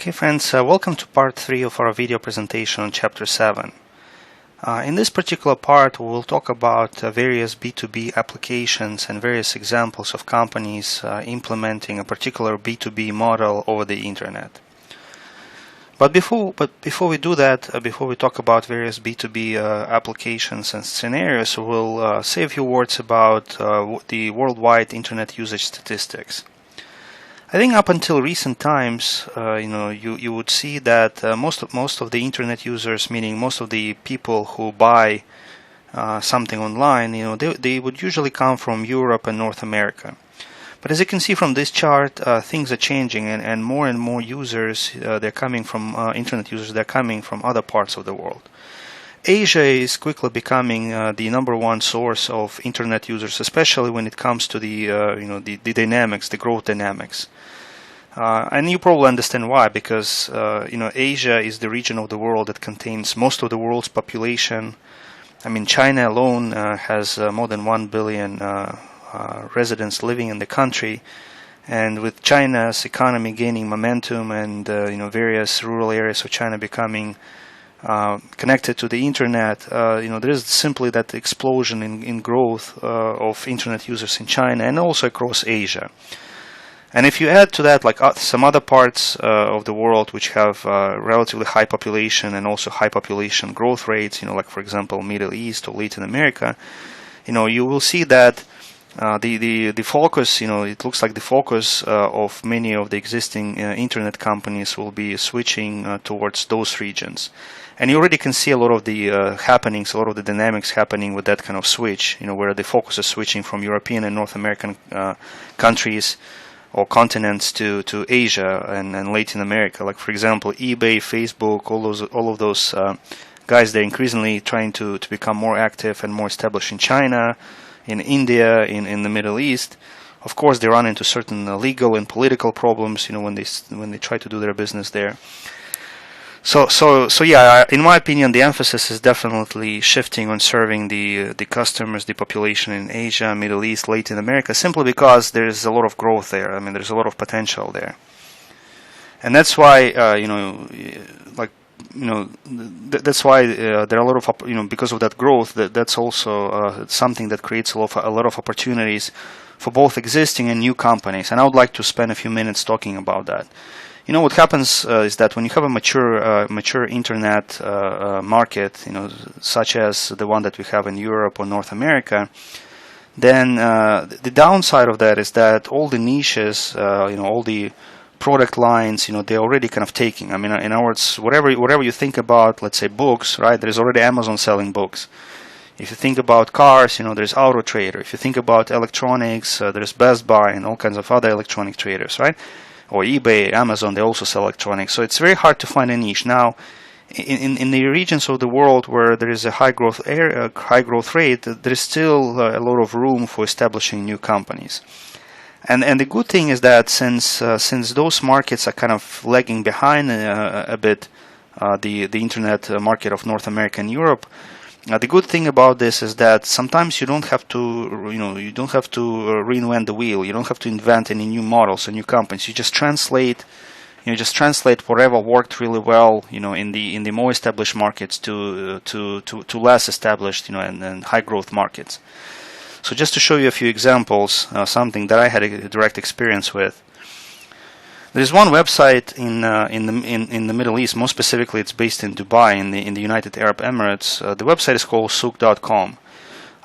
Okay friends, welcome to part 3 of our video presentation on chapter 7. In this particular part we will talk about various B2B applications and various examples of companies implementing a particular B2B model over the internet. But before we do that, before we talk about various B2B applications and scenarios, we'll say a few words about the worldwide internet usage statistics. I think up until recent times, you would see that most of the internet users, meaning most of the people who buy something online, they would usually come from Europe and North America. But as you can see from this chart, things are changing, and more users, they're coming from internet users. They're coming from other parts of the world. Asia is quickly becoming the #1 source of internet users, especially when it comes to the the dynamics, the growth dynamics. And you probably understand why, because Asia is the region of the world that contains most of the world's population. I mean, China alone has more than 1 billion residents living in the country, and with China's economy gaining momentum and various rural areas of China becoming connected to the internet, there is simply that explosion in growth of internet users in China and also across Asia. And if you add to that like some other parts of the world which have relatively high population and also high population growth rates, like for example Middle East or Latin America, you will see that the focus, it looks like the focus of many of the existing internet companies will be switching towards those regions. And you already can see a lot of the happenings, a lot of the dynamics happening with that kind of switch, where the focus is switching from European and North American countries or continents to Asia and Latin America. Like for example, eBay, Facebook, all of those guys, they're increasingly trying to become more active and more established in China, in India, in the Middle East. Of course, they run into certain legal and political problems, when they try to do their business there. So yeah, in my opinion, the emphasis is definitely shifting on serving the customers, the population in Asia, Middle East, Latin America, simply because there's a lot of growth there. I mean, there's a lot of potential there, and that's why that's why there are a lot of because of that growth. That's also something that creates a lot of opportunities for both existing and new companies. And I would like to spend a few minutes talking about that. What happens is that when you have a mature internet market, such as the one that we have in Europe or North America, then the downside of that is that all the niches, all the product lines, they're already kind of taking. I mean, in other words, whatever you think about, let's say books, right? There's already Amazon selling books. If you think about cars, there's Auto Trader. If you think about electronics, there's Best Buy and all kinds of other electronic traders, right? Or eBay, Amazon, they also sell electronics. So it's very hard to find a niche. Now, in the regions of the world where there is a high growth rate, there is still a lot of room for establishing new companies. And the good thing is that since those markets are kind of lagging behind a bit the internet market of North America and Europe, the good thing about this is that sometimes you don't have to reinvent the wheel. You don't have to invent any new models or new companies. You just translate whatever worked really well, in the more established markets to less established, and high growth markets. So just to show you a few examples, something that I had a direct experience with. There's one website in the Middle East. More specifically, it's based in Dubai, in the United Arab Emirates. The website is called souk.com.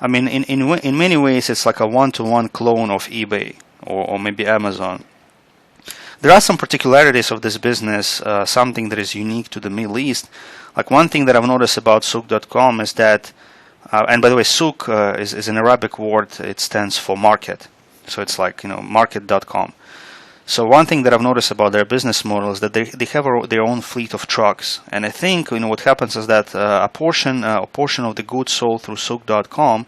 I mean, in many ways, it's like a one-to-one clone of eBay or maybe Amazon. There are some particularities of this business, something that is unique to the Middle East. Like one thing that I've noticed about souk.com is that, and by the way, souk is an Arabic word. It stands for market, so it's like market.com. So one thing that I've noticed about their business model is that they have their own fleet of trucks, and I think what happens is that a portion of the goods sold through souk.com,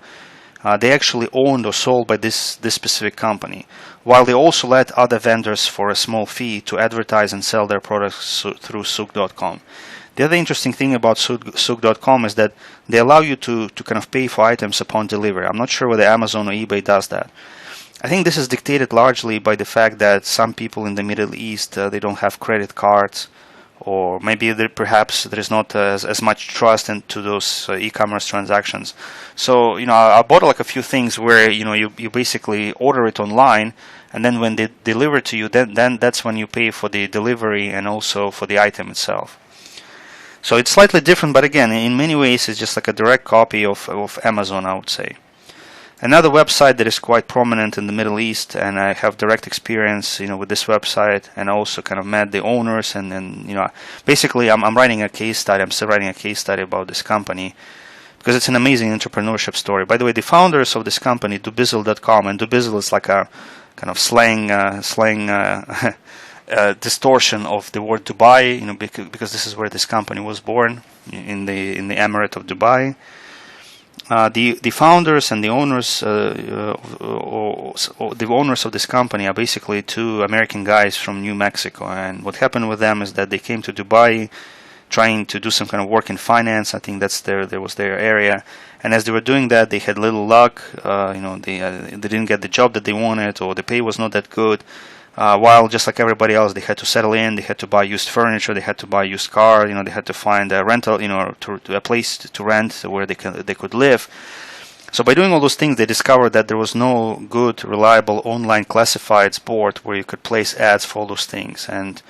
they actually owned or sold by this specific company, while they also let other vendors for a small fee to advertise and sell their products through souk.com. The other interesting thing about souk.com is that they allow you to kind of pay for items upon delivery. I'm not sure whether Amazon or eBay does that. I think this is dictated largely by the fact that some people in the Middle East they don't have credit cards, or maybe perhaps there is not as much trust into those e-commerce transactions. So I bought like a few things where you basically order it online, and then when they deliver to you, then that's when you pay for the delivery and also for the item itself. So it's slightly different, but again, in many ways, it's just like a direct copy of Amazon, I would say. Another website that is quite prominent in the Middle East, and I have direct experience, with this website, and also kind of met the owners, and basically I'm writing a case study. I'm still writing a case study about this company because it's an amazing entrepreneurship story. By the way, the founders of this company, Dubizzle.com, and Dubizzle is like a kind of slang distortion of the word Dubai, because this is where this company was born, in the Emirate of Dubai. The founders and the owners, the owners of this company are basically two American guys from New Mexico. And what happened with them is that they came to Dubai trying to do some kind of work in finance. I think that was their area. And as they were doing that, they had little luck. They didn't get the job that they wanted, or the pay was not that good. While just like everybody else, they had to settle in, they had to buy used furniture, they had to buy used car, they had to find a rental, to a place to rent where they could live. So by doing all those things, they discovered that there was no good, reliable online classifieds board where you could place ads for all those things. And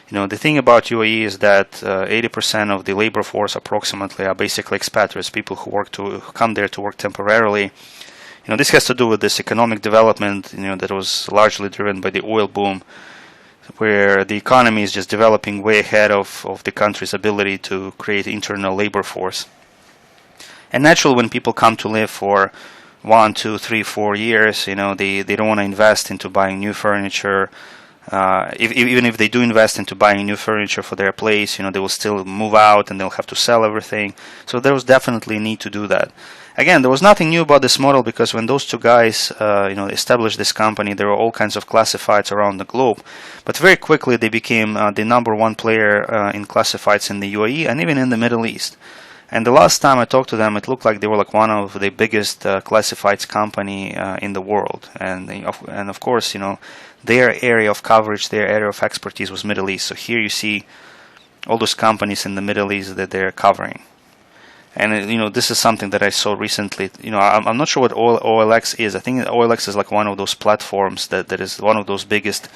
the thing about UAE is that 80% of the labor force approximately are basically expatriates, people who come there to work temporarily. This has to do with this economic development, that was largely driven by the oil boom, where the economy is just developing way ahead of the country's ability to create internal labor force. And naturally, when people come to live for 1, 2, 3, 4 years, they don't want to invest into buying new furniture. Even if they do invest into buying new furniture for their place, they will still move out and they'll have to sell everything. So there was definitely a need to do that. Again, there was nothing new about this model, because when those two guys, established this company, there were all kinds of classifieds around the globe. But very quickly, they became the #1 player in classifieds in the UAE and even in the Middle East. And the last time I talked to them, it looked like they were like one of the biggest classifieds company in the world. And of course, their area of coverage, their area of expertise was Middle East. So here you see all those companies in the Middle East that they're covering. And this is something that I saw recently. I'm not sure what OLX is. I think OLX is like one of those platforms that is one of those biggest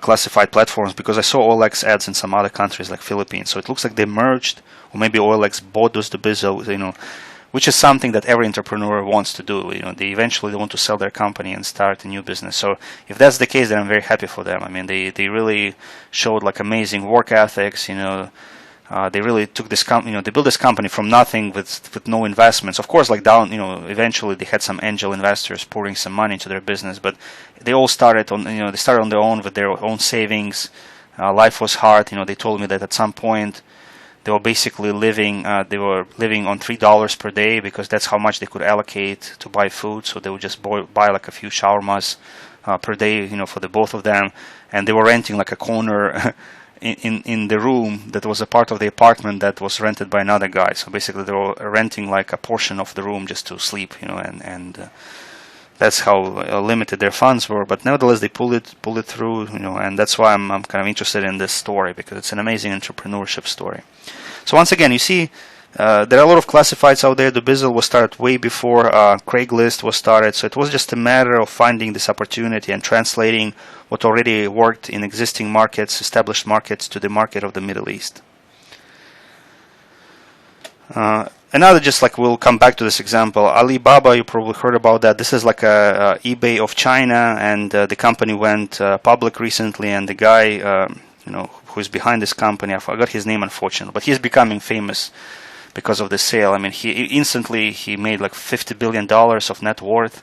classified platforms, because I saw OLX ads in some other countries like Philippines. So it looks like they merged, or maybe OLX bought those Dubizzle, which is something that every entrepreneur wants to do. They eventually want to sell their company and start a new business. So if that's the case, then I'm very happy for them. I mean, they really showed like amazing work ethics. They really took this company, they built this company from nothing with no investments. Of course, eventually they had some angel investors pouring some money into their business, but they all started on, they started on their own with their own savings. Life was hard. They told me that at some point they were basically living on $3 per day, because that's how much they could allocate to buy food. So they would just buy like a few shawarmas per day, for the both of them, and they were renting like a corner. In the room that was a part of the apartment that was rented by another guy. So basically they were renting like a portion of the room just to sleep, and that's how limited their funds were. But nevertheless, they pulled it through, and that's why I'm kind of interested in this story, because it's an amazing entrepreneurship story. So once again, you see, there are a lot of classifieds out there. Dubizzle was started way before Craigslist was started, so it was just a matter of finding this opportunity and translating what already worked in existing markets, established markets, to the market of the Middle East. Another, just like we'll come back to this example, Alibaba, you probably heard about that. This is like a eBay of China, and the company went public recently, and the guy, who is behind this company, I forgot his name, unfortunately, but he's becoming famous because of the sale. I mean, he made like $50 billion of net worth.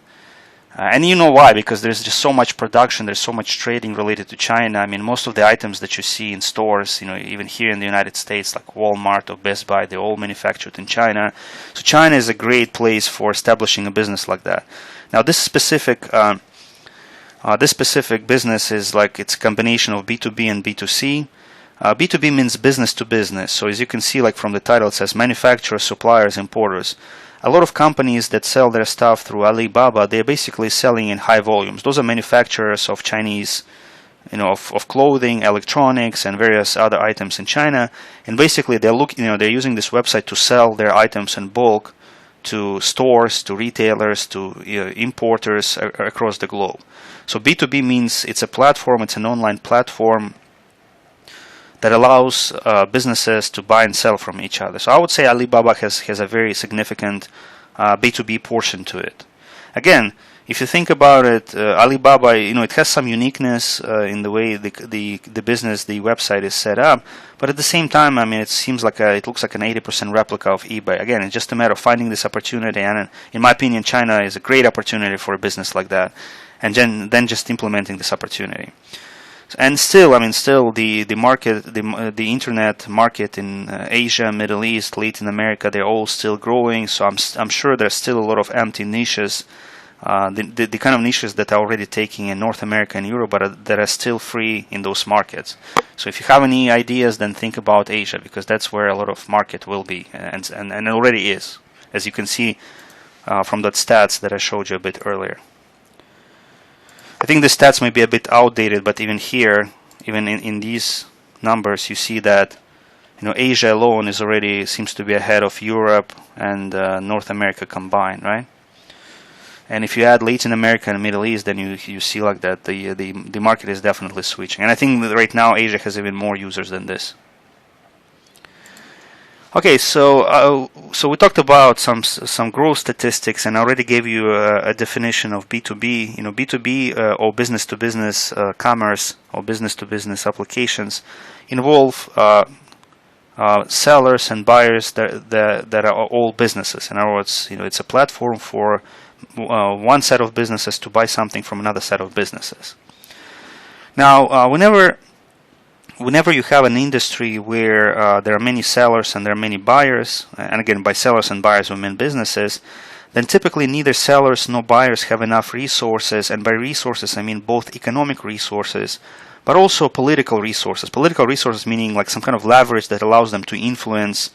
And you know why? Because there's just so much production, there's so much trading related to China. I mean, most of the items that you see in stores, even here in the United States, like Walmart or Best Buy, they're all manufactured in China. So China is a great place for establishing a business like that. Now, this specific business is like, it's a combination of B2B and B2C. B2B means business to business. So as you can see, like from the title, it says manufacturers, suppliers, importers. a lot of companies that sell their stuff through Alibaba, they're basically selling in high volumes. Those are manufacturers of Chinese, of clothing, electronics, and various other items in China. And basically, they're using this website to sell their items in bulk to stores, to retailers, to importers across the globe. So B2B means it's a platform, it's an online platform that allows businesses to buy and sell from each other. So I would say Alibaba has a very significant B2B portion to it. Again, if you think about it, Alibaba, it has some uniqueness in the way the business, the website is set up. But at the same time, I mean, it looks like an 80% replica of eBay. Again, it's just a matter of finding this opportunity, and in my opinion, China is a great opportunity for a business like that, and then just implementing this opportunity. And still, the market, the internet market in Asia, Middle East, Latin America, they're all still growing. So I'm sure there's still a lot of empty niches. The kind of niches that are already taking in North America and Europe, but that are still free in those markets. So if you have any ideas, then think about Asia, because that's where a lot of market will be, and already is, as you can see from that stats that I showed you a bit earlier. I think the stats may be a bit outdated, but even here, even in these numbers, you see that Asia alone seems to be ahead of Europe and North America combined, right? And if you add Latin America and Middle East, then you see like that the market is definitely switching. And I think that right now Asia has even more users than this. Okay, so we talked about some growth statistics, and I already gave you a definition of B2B. B2B or business-to-business commerce or business-to-business applications involve sellers and buyers that are all businesses. In other words, it's a platform for one set of businesses to buy something from another set of businesses. Now, whenever you have an industry where there are many sellers and there are many buyers, and again, by sellers and buyers we mean businesses, then typically neither sellers nor buyers have enough resources, and by resources I mean both economic resources, but also political resources. Political resources meaning like some kind of leverage that allows them to influence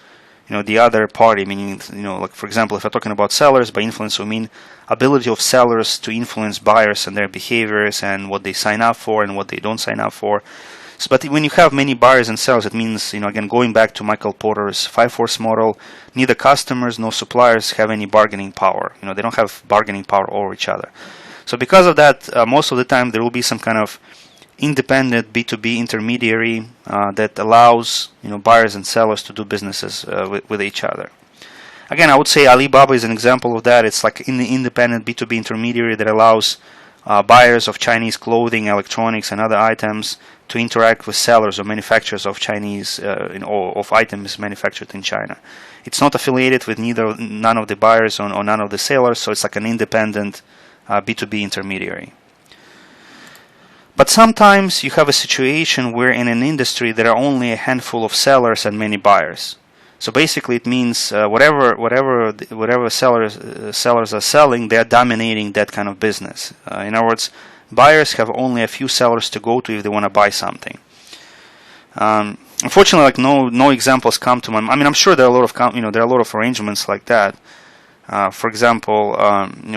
the other party, meaning, like for example, if we're talking about sellers, by influence we mean ability of sellers to influence buyers and their behaviors and what they sign up for and what they don't sign up for. But when you have many buyers and sellers, it means, again, going back to Michael Porter's 5-force model, neither customers nor suppliers have any bargaining power. They don't have bargaining power over each other. So because of that, most of the time there will be some kind of independent B2B intermediary that allows buyers and sellers to do businesses with each other. Again, I would say Alibaba is an example of that. It's like an independent B2B intermediary that allows buyers of Chinese clothing, electronics, and other items to interact with sellers or manufacturers of Chinese of items manufactured in China. It's not affiliated with none of the buyers or none of the sellers, so it's like an independent B2B intermediary. But sometimes you have a situation where in an industry there are only a handful of sellers and many buyers. So basically it means whatever sellers are selling, they are dominating that kind of business. In other words, buyers have only a few sellers to go to if they want to buy something. Unfortunately, like no examples come to mind. I mean, I'm sure there are a lot of there are a lot of arrangements like that. For example,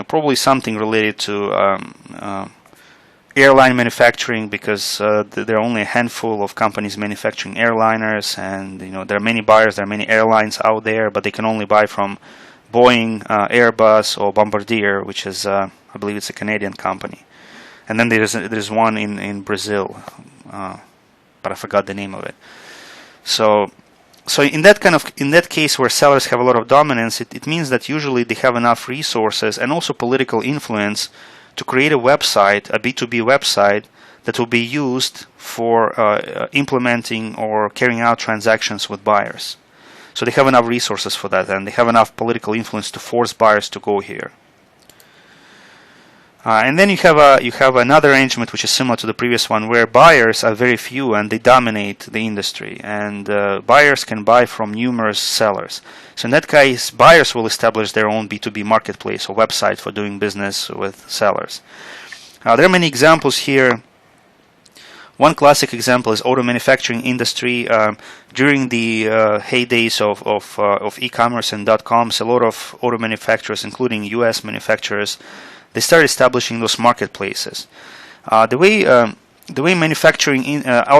probably something related to airline manufacturing, because there are only a handful of companies manufacturing airliners, and there are many buyers, there are many airlines out there, but they can only buy from Boeing, Airbus, or Bombardier, which is I believe it's a Canadian company. And then there's one in Brazil, but I forgot the name of it. So in that case where sellers have a lot of dominance, it means that usually they have enough resources and also political influence to create a website, a B2B website, that will be used for implementing or carrying out transactions with buyers. So they have enough resources for that, and they have enough political influence to force buyers to go here. And then you have another arrangement which is similar to the previous one, where buyers are very few and they dominate the industry, and buyers can buy from numerous sellers. So in that case, buyers will establish their own B2B marketplace or website for doing business with sellers. There are many examples here One classic example is auto manufacturing industry. During the heydays of e-commerce and .coms, a lot of auto manufacturers, including U.S. manufacturers, they started establishing those marketplaces. The way auto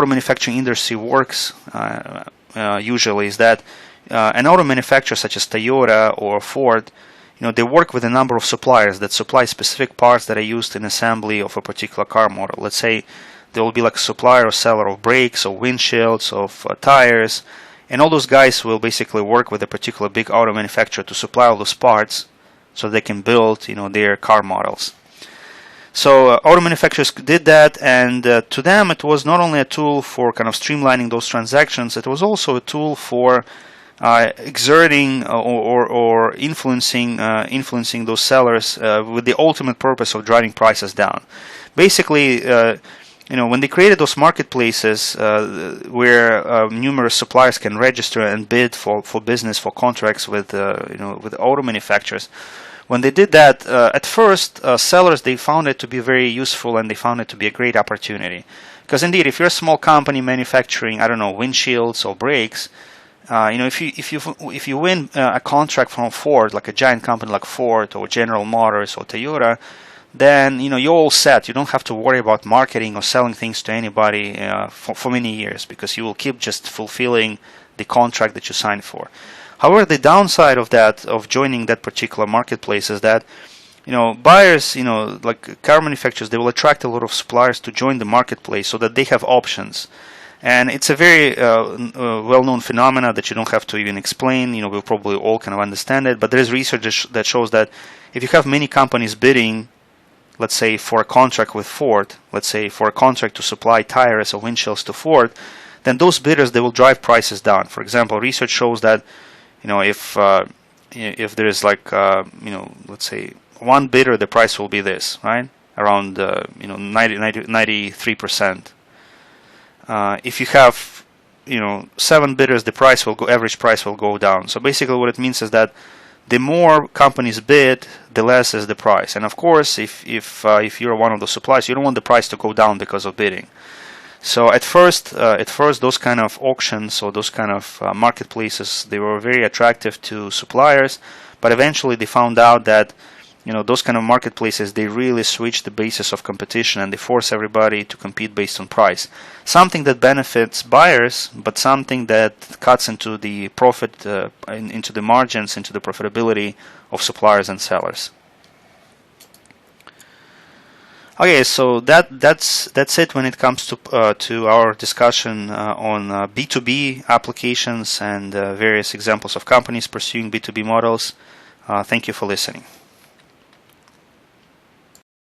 manufacturing industry works usually is that an auto manufacturer such as Toyota or Ford, they work with a number of suppliers that supply specific parts that are used in assembly of a particular car model. Let's say there will be like a supplier or seller of brakes or windshields, of tires, and all those guys will basically work with a particular big auto manufacturer to supply all those parts so they can build their car models. So auto manufacturers did that, and to them it was not only a tool for kind of streamlining those transactions, it was also a tool for exerting or influencing those sellers with the ultimate purpose of driving prices down. Basically, when they created those marketplaces where numerous suppliers can register and bid for business, for contracts with auto manufacturers, when they did that, at first sellers, they found it to be very useful, and they found it to be a great opportunity. Because indeed, if you're a small company manufacturing, I don't know, windshields or brakes, if you win a contract from Ford, like a giant company like Ford or General Motors or Toyota, then you're all set. You don't have to worry about marketing or selling things to anybody for many years, because you will keep just fulfilling the contract that you signed for. However, the downside of that, of joining that particular marketplace, is that buyers, like car manufacturers, they will attract a lot of suppliers to join the marketplace so that they have options. And it's a very well-known phenomena that you don't have to even explain. We'll probably all kind of understand it. But there is research that shows that if you have many companies bidding, let's say for a contract with Ford, let's say for a contract to supply tires or windshields to Ford, then those bidders, they will drive prices down. For example, research shows that if there is like let's say one bidder, the price will be this, right? Around 93%. If you have 7 bidders, the average price will go down. So basically what it means is that the more companies bid, the less is the price. And of course, if you're one of the suppliers, you don't want the price to go down because of bidding. So at first those kind of auctions or those kind of marketplaces, they were very attractive to suppliers, but eventually they found out that those kind of marketplaces, they really switch the basis of competition, and they force everybody to compete based on price. Something that benefits buyers, but something that cuts into the profit, into the margins, into the profitability of suppliers and sellers. Okay, so that's it when it comes to our discussion on B2B applications and various examples of companies pursuing B2B models. Thank you for listening.